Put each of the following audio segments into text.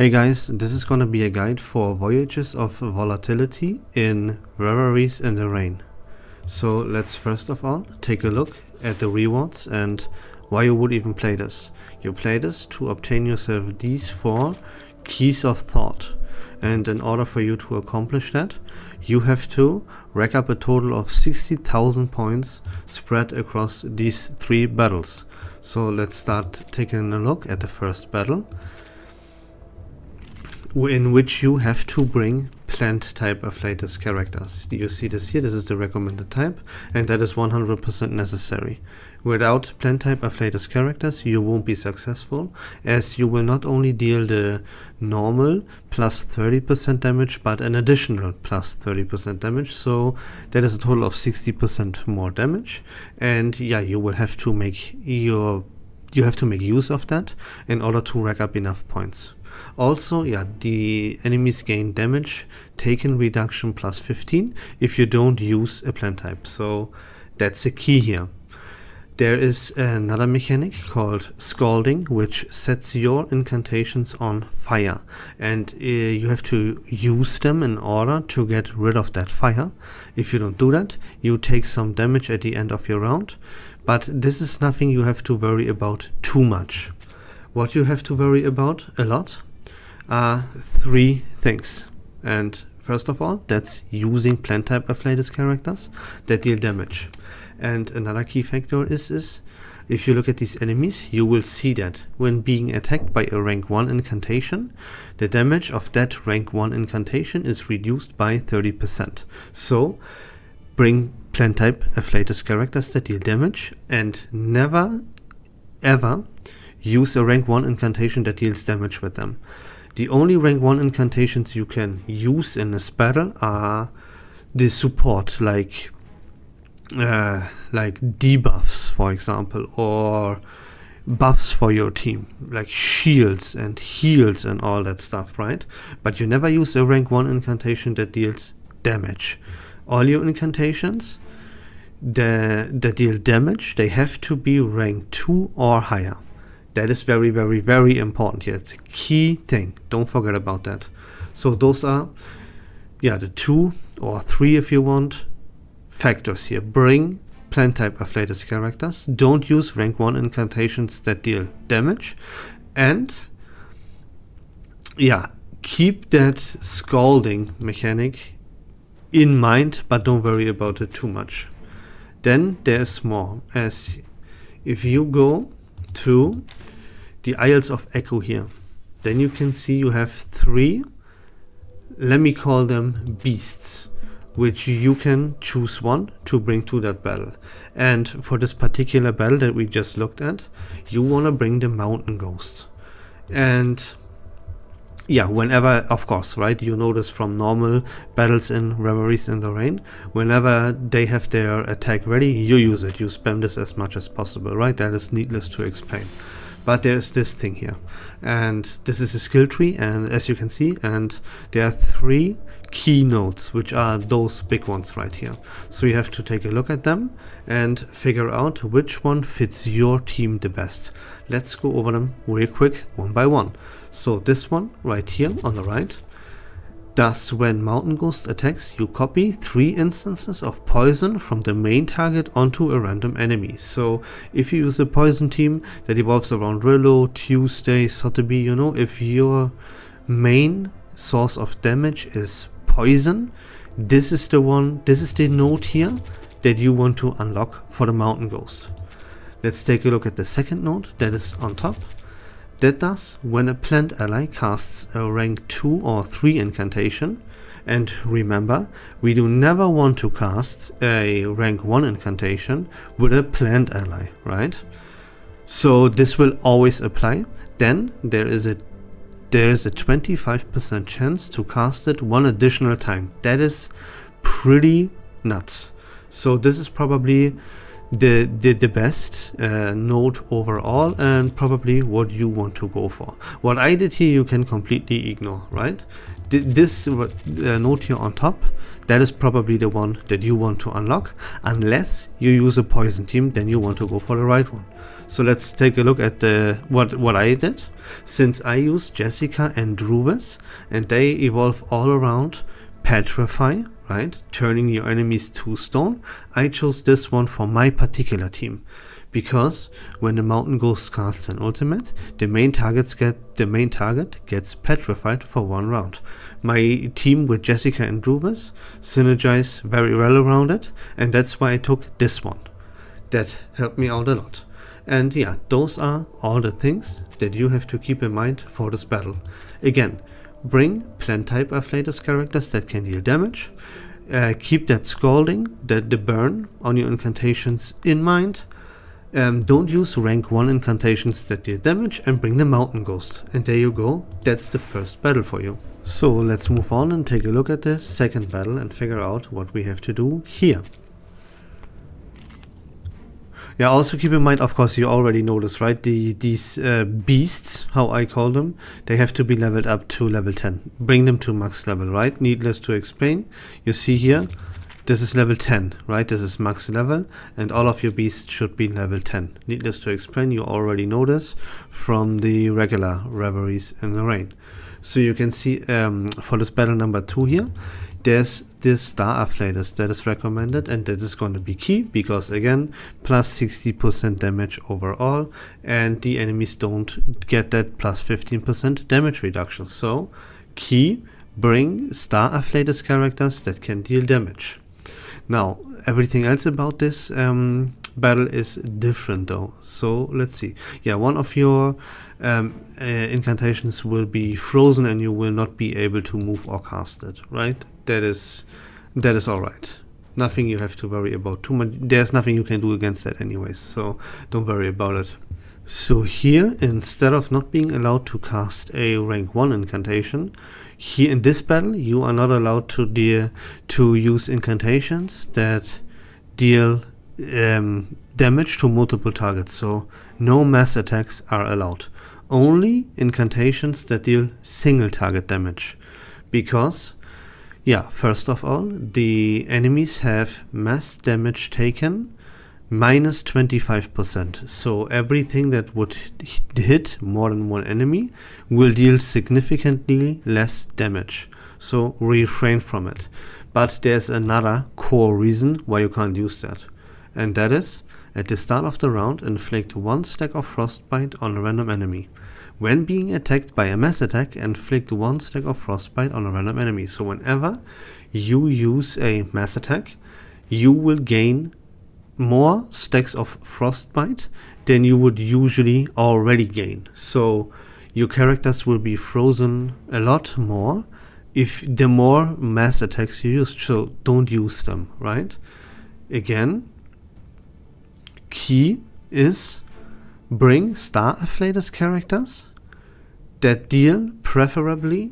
Hey guys, this is gonna be a guide for Voyages of Volatility in Reveries in the Rain. So let's first of all take a look at the rewards and why you would even play this. You play this to obtain yourself these 4 keys of thought, and in order for you to accomplish that, you have to rack up a total of 60,000 points spread across these 3 battles. So let's start taking a look at the first battle, in which you have to bring plant type afflatus characters. Do you see this here? This is the recommended type, and that is 100% necessary. Without plant type afflatus characters, you won't be successful, as you will not only deal the normal plus 30% damage, but an additional plus 30% damage. So that is a total of 60% more damage, and yeah, you will have to make use of that in order to rack up enough points. Also, yeah, the enemies gain damage taken reduction plus 15 if you don't use a plant type. So that's a key here. There is another mechanic called Scalding, which sets your incantations on fire, and you have to use them in order to get rid of that fire. If you don't do that, you take some damage at the end of your round, but this is nothing you have to worry about too much. What you have to worry about a lot are 3 things. And first of all, that's using plant type afflatus characters that deal damage. And another key factor is if you look at these enemies, you will see that when being attacked by a rank 1 incantation, the damage of that rank 1 incantation is reduced by 30%. So bring plant type afflatus characters that deal damage, and never ever use a rank 1 incantation that deals damage with them. The only rank 1 incantations you can use in this battle are the support, like debuffs, for example, or buffs for your team, like shields and heals and all that stuff, right? But you never use a rank 1 incantation that deals damage. All your incantations that deal damage, they have to be rank 2 or higher. That is very, very, very important here. It's a key thing. Don't forget about that. So those are, the 2 or 3, if you want, factors here. Bring plant type afflatus characters. Don't use rank 1 incantations that deal damage. And keep that Scalding mechanic in mind, but don't worry about it too much. Then there's more, as if you go to the Isles of Echo here, then you can see you have 3, let me call them beasts, which you can choose one to bring to that battle. And for this particular battle that we just looked at, you want to bring the Mountain Ghost. And whenever, of course, right, you know this from normal battles in Reveries in the Rain, whenever they have their attack ready, you use it, you spam this as much as possible, right? That is needless to explain. But there's this thing here, and this is a skill tree, and as you can see, and there are 3 key nodes, which are those big ones right here. So you have to take a look at them and figure out which one fits your team the best. Let's go over them real quick, one by one. So this one right here on the right does, when Mountain Ghost attacks, you copy 3 instances of poison from the main target onto a random enemy. So if you use a poison team that evolves around Rillo, Tuesday, Sotheby, if your main source of damage is poison, this is the node here that you want to unlock for the Mountain Ghost. Let's take a look at the second node that is on top. That does when a plant ally casts a rank 2 or 3 incantation, and remember, we do never want to cast a rank 1 incantation with a plant ally, right? So this will always apply. Then there is a 25% chance to cast it 1 additional time. That is pretty nuts. So this is probably the best note overall, and probably what you want to go for. What I did here you can completely ignore, right? This note here on top, that is probably the one that you want to unlock, unless you use a poison team, then you want to go for the right one. So let's take a look at what I did. Since I used Jessica and Druvis, and they evolve all around Petrify, right, turning your enemies to stone, I chose this one for my particular team, because when the Mountain Ghost casts an ultimate, the main target gets petrified for 1 round. My team with Jessica and Druvis synergize very well around it, and that's why I took this one. That helped me out a lot. And yeah, those are all the things that you have to keep in mind for this battle. Again, bring plant type Afflatus characters that can deal damage. Keep that scalding, the burn on your incantations in mind. Don't use rank 1 incantations that deal damage, and bring the Mountain Ghost. And there you go, that's the first battle for you. So let's move on and take a look at the second battle and figure out what we have to do here. Yeah, also keep in mind, of course, you already know this, right? These beasts, how I call them, they have to be leveled up to level 10. Bring them to max level, right? Needless to explain. You see here, this is level 10, right? This is max level, and all of your beasts should be level 10. Needless to explain, you already know this from the regular Reveries in the Rain. So you can see for this battle number 2 here, there's this Star Afflatus that is recommended, and that is going to be key, because again, plus 60% damage overall, and the enemies don't get that plus 15% damage reduction. So key, bring Star Afflatus characters that can deal damage. Now everything else about this battle is different though, so let's see. Yeah, one of your incantations will be frozen and you will not be able to move or cast it, right? That is alright. Nothing you have to worry about too much. There's nothing you can do against that anyways, so don't worry about it. So here, instead of not being allowed to cast a rank 1 incantation, here in this battle you are not allowed to use incantations that deal damage to multiple targets. So no mass attacks are allowed. Only incantations that deal single target damage. Because, yeah, first of all, the enemies have mass damage taken minus 25%. So everything that would hit more than one enemy will deal significantly less damage. So refrain from it. But there's another core reason why you can't use that. And that is, at the start of the round, inflict 1 stack of frostbite on a random enemy. When being attacked by a mass attack, inflict 1 stack of frostbite on a random enemy. So whenever you use a mass attack, you will gain more stacks of frostbite than you would usually already gain. So your characters will be frozen a lot more if the more mass attacks you use. So don't use them, right? Again, key is bring Star Afflatus characters that deal preferably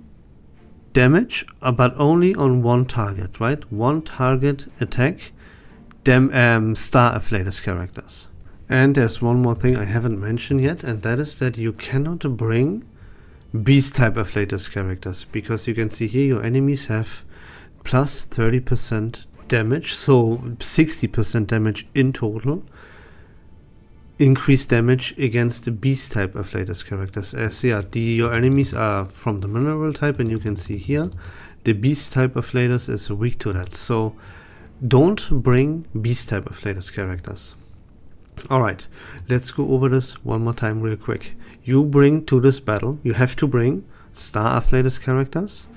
damage, but only on one target, right? One target attack, Star Afflatus characters. And there's one more thing I haven't mentioned yet, and that is that you cannot bring Beast type Afflatus characters, because you can see here your enemies have plus 30% damage, so 60% damage in total. Increased damage against the Beast type Afflatus characters, as yeah, your enemies are from the mineral type, and you can see here the Beast type Afflatus is weak to that. So don't bring Beast type Afflatus characters. Alright, let's go over this one more time real quick. You bring to this battle, you have to bring Star Afflatus characters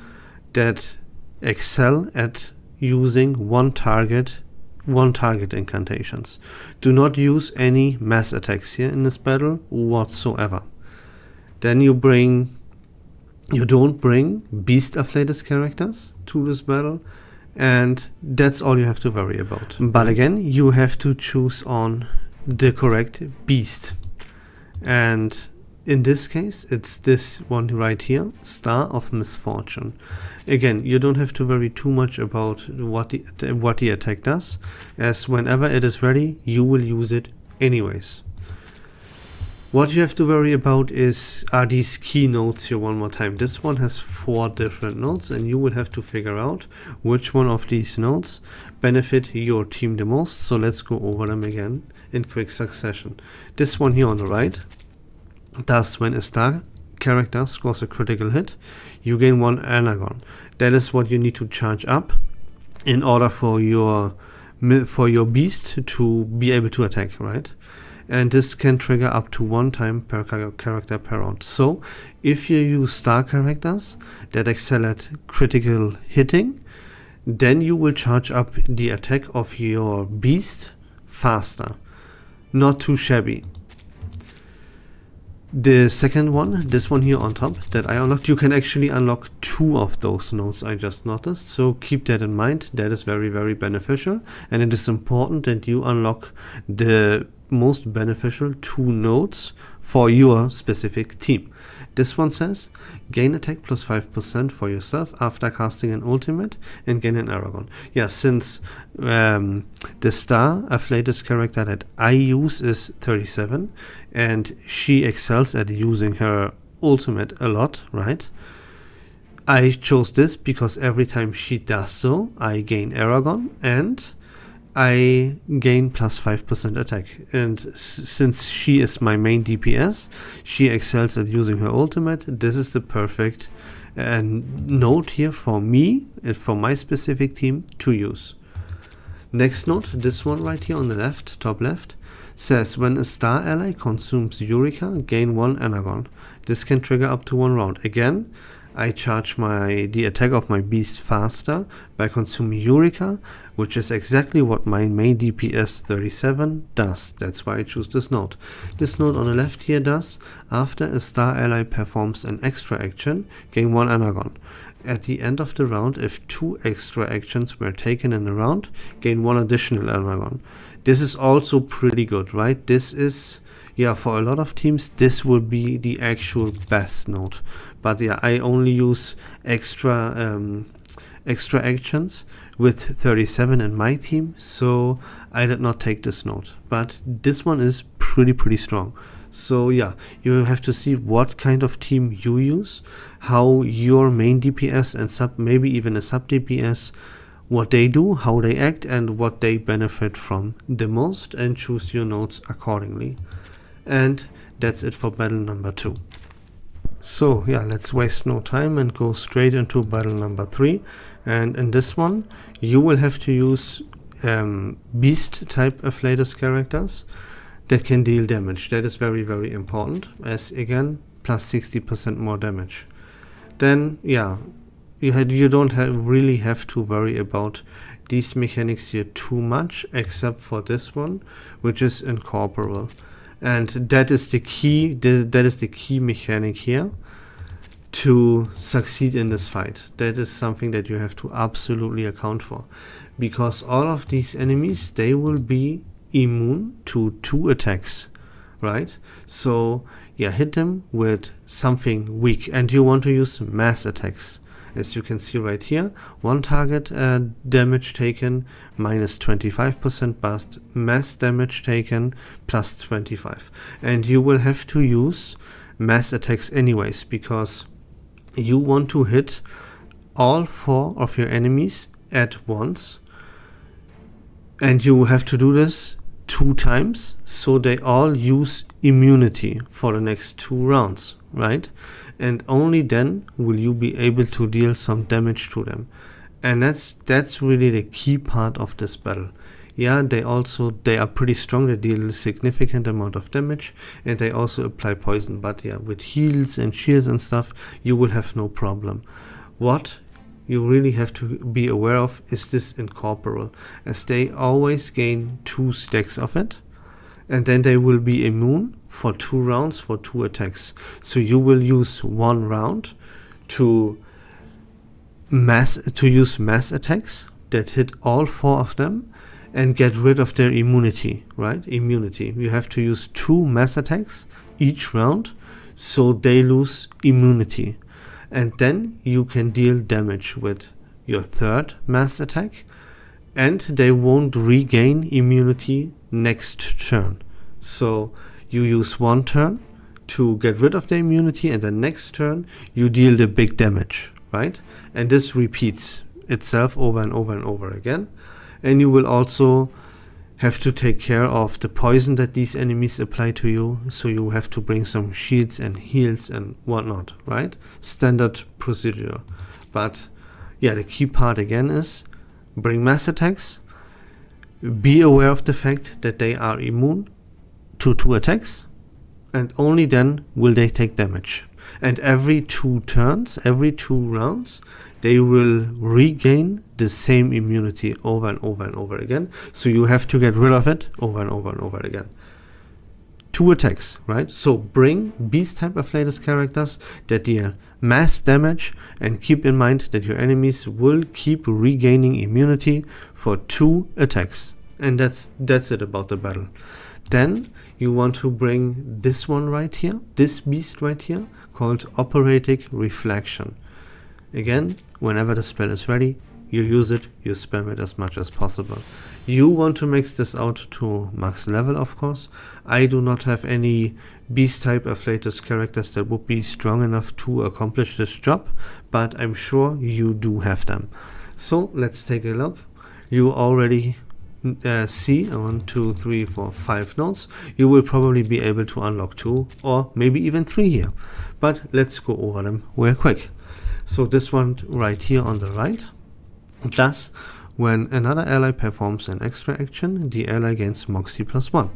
that excel at using one target incantations. Do not use any mass attacks here in this battle whatsoever. Then you don't bring Beast Afflatus characters to this battle, and that's all you have to worry about. But again, you have to choose on the correct beast. And in this case, it's this one right here, Star of Misfortune. Again, you don't have to worry too much about what the attack does, as whenever it is ready, you will use it anyways. What you have to worry about are these key nodes here one more time. This one has 4 different nodes, and you will have to figure out which one of these nodes benefit your team the most. So let's go over them again in quick succession. This one here on the right does, when a star character scores a critical hit, you gain 1 energon. That is what you need to charge up in order for your beast to be able to attack, right? And this can trigger up to 1 time per character per round. So if you use star characters that excel at critical hitting, then you will charge up the attack of your beast faster. Not too shabby. The second one, this one here on top that I unlocked, you can actually unlock 2 of those nodes, I just noticed. So keep that in mind. That is very, very beneficial. And it is important that you unlock the most beneficial 2 nodes for your specific team. This one says gain attack plus 5% for yourself after casting an ultimate and gain an Aragon. Yeah, since the star Afflatus character that I use is 37 and she excels at using her ultimate a lot, right? I chose this because every time she does so, I gain Aragon and I gain plus 5% attack. And since she is my main DPS, she excels at using her ultimate. This is the perfect node here for me and for my specific team to use. Next node, this one right here on the left, top left, says when a star ally consumes Eureka, gain 1 energon. This can trigger up to 1 round. Again, I charge the attack of my beast faster by consuming Eureka, which is exactly what my main DPS 37 does. That's why I choose this node. This node on the left here does, after a star ally performs an extra action, gain 1 energon. At the end of the round, if 2 extra actions were taken in the round, gain 1 additional energon. This is also pretty good, right? This is, yeah, for a lot of teams, this will be the actual best node. But yeah, I only use extra actions with 37 in my team, so I did not take this node. But this one is pretty strong. So yeah, you have to see what kind of team you use, how your main DPS and maybe even a sub DPS, what they do, how they act, and what they benefit from the most, and choose your nodes accordingly. And that's it for battle number 2. So yeah, let's waste no time and go straight into battle number 3. And in this one, you will have to use beast type Afflatus characters that can deal damage. That is very important, as again, plus 60% more damage. Then yeah, you don't really have to worry about these mechanics here too much, except for this one, which is incorporeal. And that is the key. That is the key mechanic here to succeed in this fight. That is something that you have to absolutely account for, because all of these enemies, they will be immune to 2 attacks, right? So yeah, hit them with something weak, and you want to use mass attacks. As you can see right here, 1 target damage taken minus 25%, but mass damage taken plus 25. And you will have to use mass attacks anyways, because you want to hit all 4 of your enemies at once. And you have to do this 2 times, so they all use immunity for the next 2 rounds, right? And only then will you be able to deal some damage to them. And that's really the key part of this battle. Yeah, they are pretty strong, they deal a significant amount of damage, and they also apply poison. But yeah, with heals and shields and stuff, you will have no problem. What you really have to be aware of is this incorporeal, as they always gain 2 stacks of it, and then they will be immune for 2 rounds for 2 attacks. So you will use 1 round to use mass attacks that hit all 4 of them and get rid of their immunity, right? Immunity. You have to use 2 mass attacks each round so they lose immunity. And then you can deal damage with your third mass attack, and they won't regain immunity next turn. So you use one turn to get rid of the immunity, and the next turn you deal the big damage, right? And this repeats itself over and over and over again. And you will also have to take care of the poison that these enemies apply to you, so you have to bring some shields and heals and whatnot, right? Standard procedure. But yeah, the key part again is bring mass attacks, be aware of the fact that they are immune to 2 attacks, and only then will they take damage. And every 2 turns, every 2 rounds, they will regain the same immunity over and over and over again. So you have to get rid of it over and over and over again. 2 attacks, right? So bring beast type of latest characters that deal mass damage, and keep in mind that your enemies will keep regaining immunity for 2 attacks. And that's it about the battle. Then you want to bring this one right here, this beast right here, called Operatic Reflection. Again, whenever the spell is ready, you use it, you spam it as much as possible. You want to max this out to max level, of course. I do not have any beast type afflatus characters that would be strong enough to accomplish this job, but I'm sure you do have them. So let's take a look. You already see 1, 2, 3, 4, 5 nodes. You will probably be able to unlock 2 or maybe even 3 here, but let's go over them real quick. So this one right here on the right, thus when another ally performs an extra action, the ally gains Moxie +1.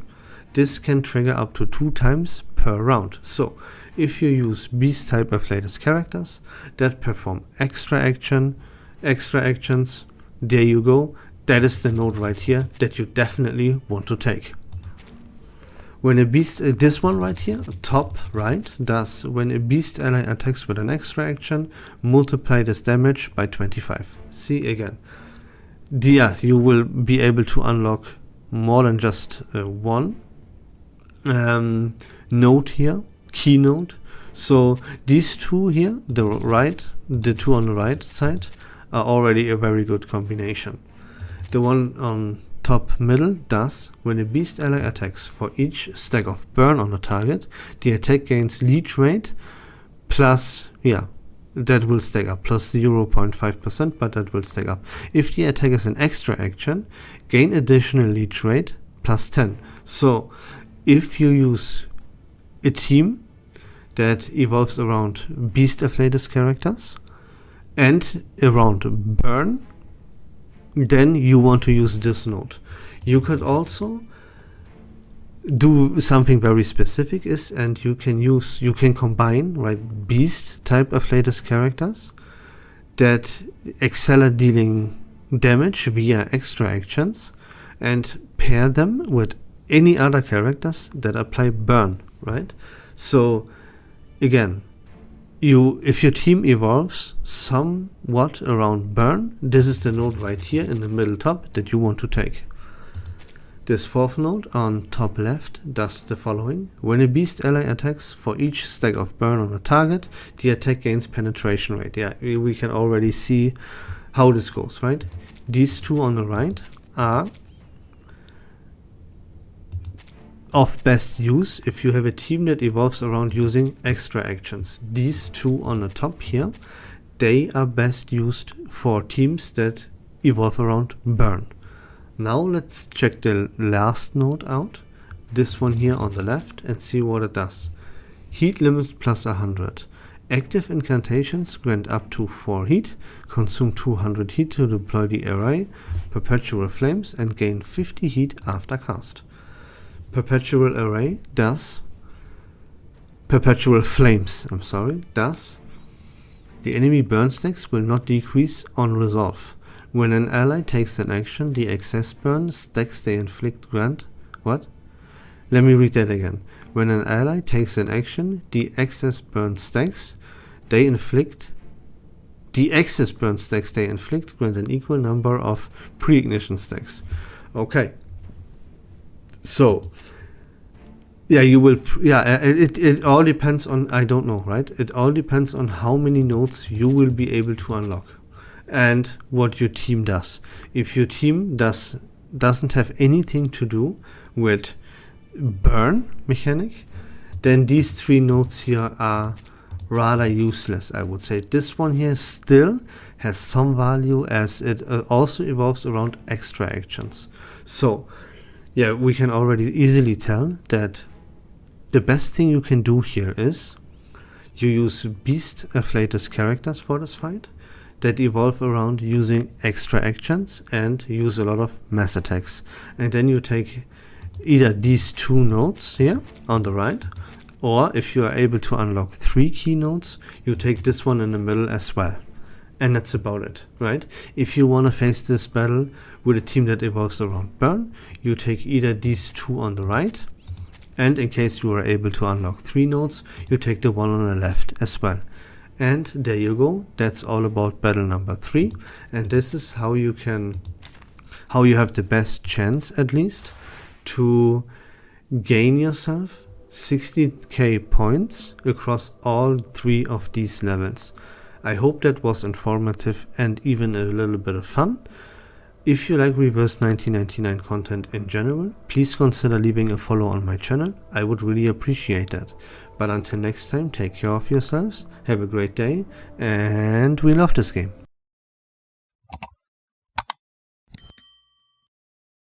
This can trigger up to 2 times per round. So if you use beast type afflatus characters that perform extra actions, there you go. That is the node right here that you definitely want to take. When a beast, this one right here, top right, does when a beast ally attacks with an extra action, multiply this damage by 25. See again. You will be able to unlock more than just one node here, key node. So these 2 here, the 2 on the right side, are already a very good combination. The one on top middle does when a beast ally attacks, for each stack of burn on the target, the attack gains leech rate plus, that will stack up, plus 0.5%, but that will stack up. If the attack is an extra action, gain additional leech rate plus 10. So if you use a team that evolves around beast afflatus characters and around burn, then you want to use this node. You could also do something very specific and you can combine, right, beast type afflatus characters that excel at dealing damage via extra actions and pair them with any other characters that apply burn, right? So again, if your team evolves somewhat around burn, this is the node right here in the middle top that you want to take. This 4th node on top left does the following. When a beast ally attacks, for each stack of burn on the target, the attack gains penetration rate. Yeah, we can already see how this goes, right? These 2 on the right are of best use if you have a team that evolves around using extra actions. These 2 on the top here, they are best used for teams that evolve around burn. Now let's check the last node out, this one here on the left, and see what it does. Heat limit plus 100. Active incantations grant up to 4 heat, consume 200 heat to deploy the array, perpetual flames, and gain 50 heat after cast. Perpetual flames, does the enemy burn stacks will not decrease on resolve. When an ally takes an action, the excess burn stacks they inflict grant. What? Let me read that again. When an ally takes an action, the excess burn stacks they inflict grant an equal number of pre-ignition stacks. Okay. So Yeah, you will. Yeah, it all depends on. I don't know, right? It all depends on how many nodes you will be able to unlock, and what your team does. If your team doesn't have anything to do with burn mechanic, then these 3 nodes here are rather useless, I would say. This one here still has some value, as it also evolves around extra actions. So yeah, we can already easily tell that the best thing you can do here is you use beast afflatus characters for this fight that evolve around using extra actions and use a lot of mass attacks. And then you take either these 2 nodes here on the right, or if you are able to unlock 3 key nodes, you take this one in the middle as well. And that's about it, right? If you want to face this battle with a team that evolves around burn, you take either these 2 on the right, and in case you are able to unlock 3 nodes, you take the one on the left as well. And there you go. That's all about battle number 3. And this is how you have the best chance, at least, to gain yourself 60k points across all 3 of these levels. I hope that was informative and even a little bit of fun. If you like Reverse 1999 content in general, please consider leaving a follow on my channel. I would really appreciate that. But until next time, take care of yourselves, have a great day, and we love this game.